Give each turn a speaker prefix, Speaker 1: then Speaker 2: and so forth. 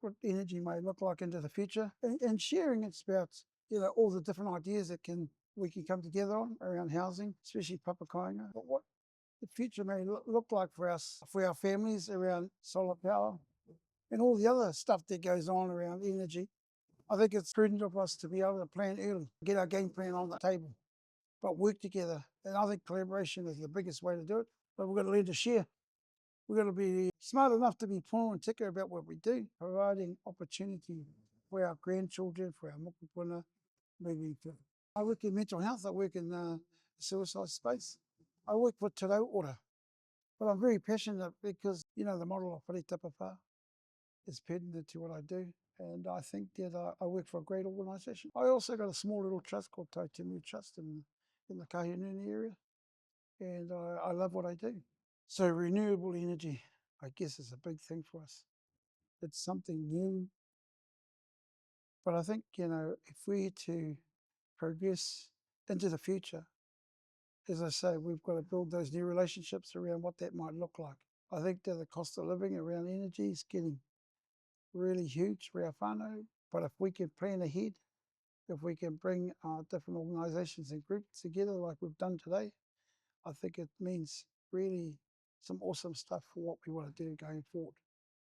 Speaker 1: what energy may look like into the future, and sharing it's about, you know, all the different ideas that we can come together on around housing, especially Papakāinga. But what the future may look like for us, for our families around solar power and all the other stuff that goes on around energy. I think it's prudent of us to be able to plan early, get our game plan on the table, but work together. And I think collaboration is the biggest way to do it. But we've got to learn to share. We've got to be smart enough to be poor and ticker about what we do, providing opportunity for our grandchildren, for our mokopuna, maybe for. I work in mental health, I work in the suicide space. I work for Te Rau Ora, but I'm very passionate because, you know, the model of Whare Tapawha is pertinent to what I do. And I think that I work for a great organisation. I also got a small little trust called Tautemu Trust in the Kahununi area. And I love what I do. So renewable energy, I guess, is a big thing for us. It's something new. But I think, you know, if we're to progress into the future, as I say, we've got to build those new relationships around what that might look like. I think that the cost of living around energy is getting really huge for our whānau. But if we can plan ahead, if we can bring different organisations and groups together like we've done today, I think it means really some awesome stuff for what we want to do going forward.